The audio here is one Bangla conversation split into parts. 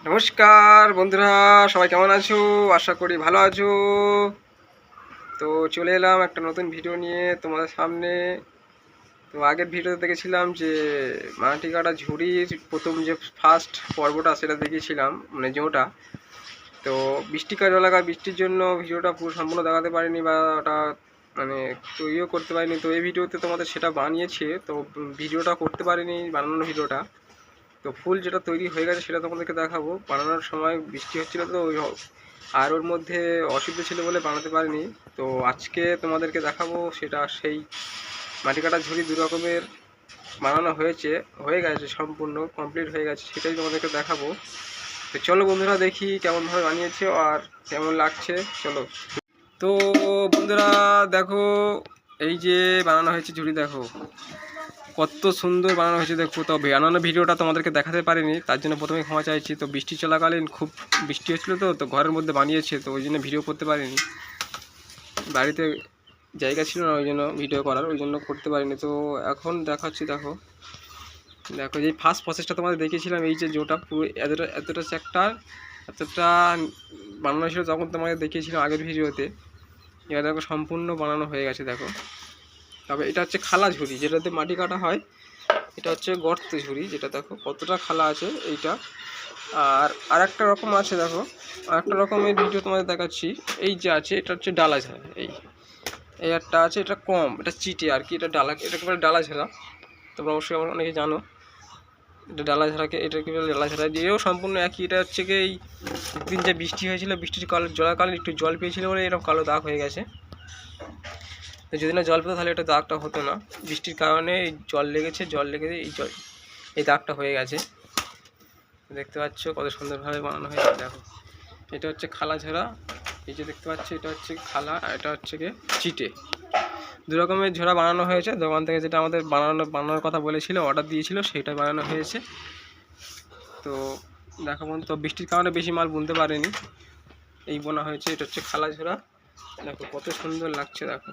নমস্কার বন্ধুরা, সবাই কেমন আছো? আশা করি ভালো আছো। তো চলে এলাম একটা নতুন ভিডিও নিয়ে তোমাদের সামনে। তো আগের ভিডিওতে দেখেছিলাম যে মাটি কাটা ঝুড়ির প্রথম যে ফার্স্ট পর্বটা সেটা দেখিয়েছিলাম, মানে যেটা তো বৃষ্টিকাল এলাকা, বৃষ্টির জন্য ভিডিওটা পুরো সম্পূর্ণ দেখাতে পারিনি বা ওটা মানে তৈরিও করতে পারিনি। তো এই ভিডিওতে তোমাদের সেটা বানিয়েছে, তো ভিডিওটা করতে পারিনি, বানানো ভিডিওটা। তো ফুল যেটা তৈরি হয়ে গেছে সেটা তোমাদেরকে দেখাবো। বানানোর সময় বৃষ্টি হচ্ছিলো, তো আর ওর মধ্যে অসুবিধা ছিল বলে বানাতে পারিনি। তো আজকে তোমাদেরকে দেখাবো সেটা। সেই মাটি কাটা ঝুড়ি দু রকমের বানানো হয়ে গেছে, সম্পূর্ণ কমপ্লিট হয়ে গেছে, সেটাই তোমাদেরকে দেখাবো। তো চলো বন্ধুরা, দেখি কেমনভাবে বানিয়েছে আর কেমন লাগছে। চলো। তো বন্ধুরা দেখো, এই যে বানানো হয়েছে ঝুড়ি, দেখো কত সুন্দর বানানো হয়েছে। দেখো, তো বানানো ভিডিওটা তোমাদেরকে দেখাতে পারিনি, তার জন্য প্রথমে ক্ষমা চাইছি। তো বৃষ্টি চলাকালীন খুব বৃষ্টি হচ্ছিলো, তো ঘরের মধ্যে বানিয়েছে, তো ওই জন্য ভিডিও করতে পারিনি। বাড়িতে জায়গা ছিল না ওই জন্য ভিডিও করার, ওই জন্য করতে পারিনি। তো এখন দেখাচ্ছি। দেখো দেখো যে ফার্স্ট প্রসেসটা তোমাদের দেখিয়েছিলাম, এই যে যেটা পুরো এতটা চ্যাপ্টার এতটা বানানো ছিল তখন তোমাদের দেখিয়েছিলাম আগের ভিডিওতে। এবার দেখো সম্পূর্ণ বানানো হয়ে গেছে। দেখো, তবে এটা হচ্ছে খালা ঝুড়ি, যেটাতে মাটি কাটা হয়। এটা হচ্ছে গর্ত ঝুড়ি, যেটা দেখো কতটা খালা আছে এইটা। আর একটা রকম আছে, দেখো আরেকটা রকমের ভিডিও তোমাদের দেখাচ্ছি। এই যে আছে, এটা হচ্ছে ডালা ঝাড়া। এই একটা আছে, এটা কম, এটা চিটে আর কি, এটা এটাকে বলে ডালা ঝাড়া। তোমরা অবশ্যই আমার অনেকে জানো এটা ডালা ঝাড়াকে, এটাকে বলে ডালা ঝাড়া। দিয়েও সম্পূর্ণ একই। এটা হচ্ছে কি, এই দিন যে বৃষ্টি হয়েছিল, বৃষ্টির জলাকালীন একটু জল পেয়েছিল বলে এরকম কালো দাগ হয়ে গেছে। তো যদি না জল পেতো তাহলে এটা দাগটা হতো না। বৃষ্টির কারণে জল লেগে এই দাগটা হয়ে গেছে। দেখতে পাচ্ছ কত সুন্দরভাবে বানানো হয়েছে। দেখো, এটা হচ্ছে খালা ঝোড়া। এই যে দেখতে পাচ্ছ, এটা হচ্ছে খালা, আর এটা হচ্ছে গিয়ে চিটে। দু রকমের ঝোড়া বানানো হয়েছে দোকান থেকে, যেটা আমাদের বানানোর কথা বলেছিল, অর্ডার দিয়েছিল, সেটাই বানানো হয়েছে। তো দেখো বন্ধু, তো বৃষ্টির কারণে বেশি মাল বুনতে পারেনি, এই বোনা হয়েছে। এটা হচ্ছে খালা ঝোড়া। দেখো কত সুন্দর লাগছে। দেখো,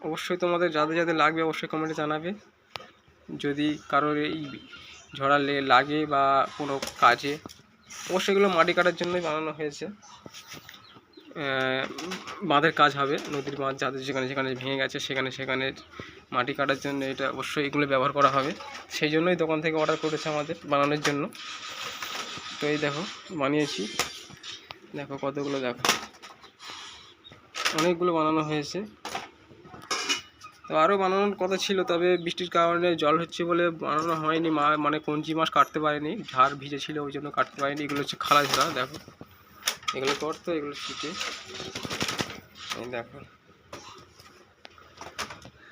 অবশ্যই তোমাদের যাদের যাদের লাগবে অবশ্যই কমেন্টে জানাবে। যদি কারোর এই ঝড়া লাগে বা কোনো কাজে, অবশ্যই এগুলো মাটি কাটার জন্যই বানানো হয়েছে। বাঁধের কাজ হবে, নদীর বাঁধ যাদের যেখানে যেখানে ভেঙে গেছে সেখানে মাটি কাটার জন্য এটা অবশ্যই এগুলো ব্যবহার করা হবে। সেই জন্যই দোকান থেকে অর্ডার করেছে আমাদের বানানোর জন্য। তো এই দেখো বানিয়েছি। দেখো কতগুলো, দেখো অনেকগুলো বানানো হয়েছে। তো আরও বানানোর কথা ছিল, তবে বৃষ্টির কারণে জল হচ্ছে বলে বানানো হয়নি। মানে কঞ্চি মাছ কাটতে পারেনি, ঝাড় ভিজে ছিল ওই জন্য কাটতে পারিনি। এগুলো হচ্ছে খালা ঝোড়া। দেখো এগুলো করতো, এগুলো শিখে দেখো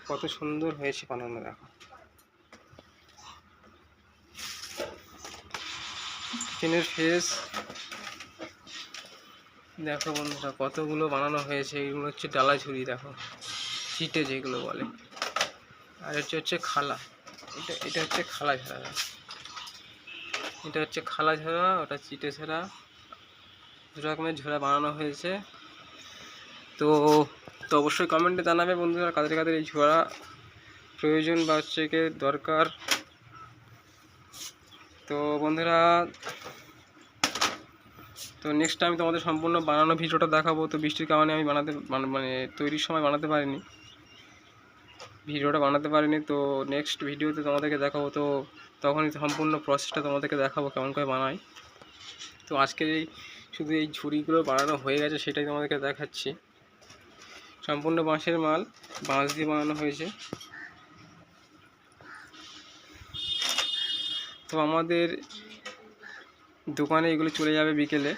কত সুন্দর হয়েছে বানানো। দেখো ট্রেনের ফেস। দেখো বন্ধুরা কতগুলো বানানো হয়েছে। এগুলো হচ্ছে ডালা ঝুড়ি, দেখো চিটে যেগুলো বলে। আর হচ্ছে খালা, এটা হচ্ছে খালা ঝাড়া। এটা হচ্ছে খালা ঝাড়া, ওটা চিটে ঝাড়া। দু রকমের ঝোড়া বানানো হয়েছে। তো তো অবশ্যই কমেন্টে জানাবে বন্ধুরা কাদের কাদের এই ঝোড়া প্রয়োজন বা হচ্ছে কি দরকার। তো বন্ধুরা, তো নেক্সট টাইম তোমাদের সম্পূর্ণ বানানো ভিডিওটা দেখাবো। তো বৃষ্টির কারণে আমি মানে তৈরির সময় বানাতে পারিনি, ভিডিওটা বানাতে পারিনি। তো নেক্সট ভিডিওতে তোমাদেরকে দেখাবো। তো তখনই সম্পূর্ণ প্রসেসটা তোমাদেরকে দেখাবো কেমন করে বানাই। তো আজকে শুধু এই ঝুড়িগুলো বানানো হয়ে গেছে, সেটাই তোমাদেরকে দেখাচ্ছি। সম্পূর্ণ বাঁশের মাল, বাঁশ দিয়ে বানানো হয়েছে। তো আমাদের দোকানে এগুলো চলে যাবে বিকেলে।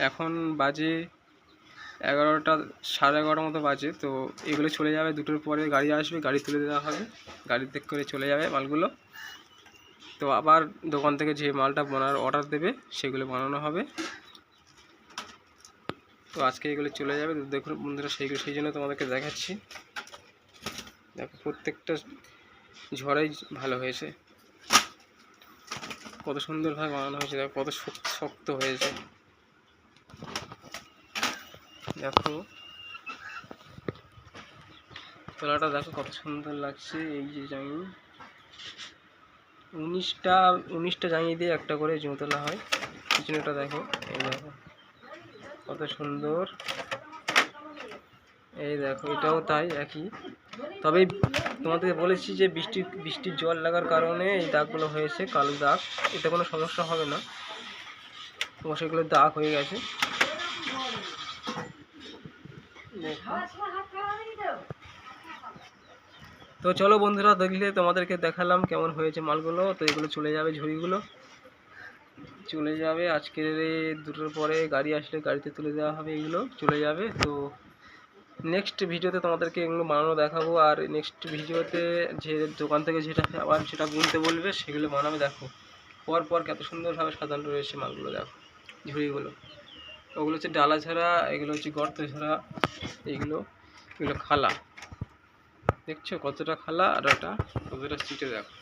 এখন বাজে 11টা, সাড়ে 11টার মতো বাজে। তো এগুলো চলে যাবে, দুটোর পরে গাড়ি আসবে, গাড়ি তুলে দেওয়া হবে, গাড়িতে করে চলে যাবে মালগুলো। তো আবার দোকান থেকে যে মালটা অর্ডার দেবে সেগুলো বানানো হবে। তো আজকে এগুলো চলে যাবে। দেখুন বন্ধুরা, সেই জন্য তোমাদেরকে দেখাচ্ছি। দেখো প্রত্যেকটা ঝড়াই ভালো হয়েছে, কত সুন্দরভাবে বানানো হয়েছে। দেখো কত শক্ত হয়েছে। দেখো তলাটা দেখো কত সুন্দর লাগছে। এই যে জানি 19টা জাঙিয়ে দিয়ে একটা করে জুঁ তোলা হয়। পিছনেটা দেখো, এই দেখো কত সুন্দর। এই দেখো এটাও তাই একই। তবে তোমাদেরকে বলেছি যে বৃষ্টির জল লাগার কারণে এই দাগগুলো হয়েছে, কালো দাগ। এতে কোনো সমস্যা হবে না, তোমার সেগুলো দাগ হয়ে গেছে। তো চলো বন্ধুরা, দেখলে তোমাদেরকে দেখালাম কেমন হয়েছে মালগুলো। তো এগুলো চলে যাবে, ঝুড়িগুলো চলে যাবে আজকের 2টোর পরে গাড়ি আসলে গাড়িতে তুলে দেওয়া হবে, এগুলো চলে যাবে। তো নেক্সট ভিডিওতে তোমাদেরকে এগুলো বানানো দেখাবো। আর নেক্সট ভিডিওতে যে দোকান থেকে আবার যেটা বুনতে বলবে সেগুলো বানাবে। দেখো পর কত সুন্দরভাবে সাজানো রয়েছে মালগুলো, দেখো ঝুড়িগুলো। ওগুলো হচ্ছে ডালা ঝাড়া, এগুলো হচ্ছে গর্ত ঝাড়া, এগুলো খালা। দেখছো কতটা খালা আর একটা কতটা সিটে। দেখো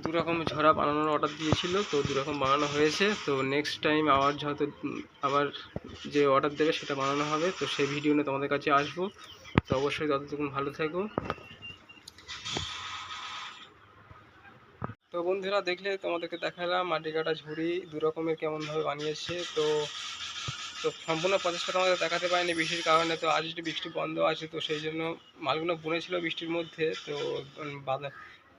2 রকম ঝরা বানানোর অর্ডার দিয়েছিল, তো 2 রকম বানানো হয়েছে। তো নেক্সট টাইম আবার যেহেতু আবার যে অর্ডার দেবে সেটা বানানো হবে, তো সেই ভিডিও নিয়ে তোমাদের কাছে আসবো। তো অবশ্যই ততক্ষণ ভালো থেকো। তো বন্ধুরা, দেখলে তোমাদেরকে দেখালাম মাটি কাটা ঝুড়ি 2 রকমের কেমনভাবে বানিয়েছে। তো সম্পূর্ণ প্রচেষ্টা তোমাদের দেখাতে পারিনি বৃষ্টির কারণে। তো আজ একটু বৃষ্টি বন্ধ আছে, তো সেই জন্য মালগুলো বুনেছিল বৃষ্টির মধ্যে। তো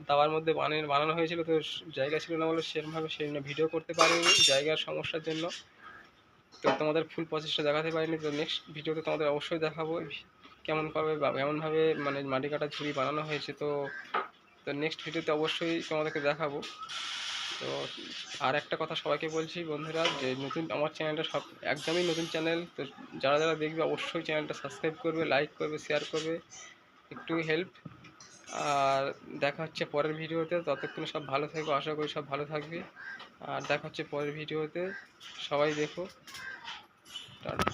দাবার মধ্যে বানানো হয়েছিল, তো জায়গা ছিল না বলে সেরকমভাবে সেই ভিডিও করতে পারিনি জায়গার সমস্যার জন্য। তো তোমাদের ফুল প্রচেষ্টা দেখাতে পারিনি। তো নেক্সট ভিডিওতে তোমাদের অবশ্যই দেখাবো কেমনভাবে মানে মাটি কাটা ঝুড়ি বানানো হয়েছে। তো নেক্সট ভিডিওতে অবশ্যই তোমাদেরকে দেখাবো। তো আর একটা কথা সবাইকে বলছি বন্ধুরা, যে নতুন আমার চ্যানেলটা একদমই নতুন চ্যানেল। তো যারা দেখবে অবশ্যই চ্যানেলটা সাবস্ক্রাইব করবে, লাইক করবে, শেয়ার করবে, একটু হেল্প। আর দেখা হচ্ছে পরের ভিডিওতে। ততক্ষণে সব ভালো থেকো, আশা করি সব ভালো থাকবে। আর দেখা হচ্ছে পরের ভিডিওতে, সবাই দেখো। টাটা।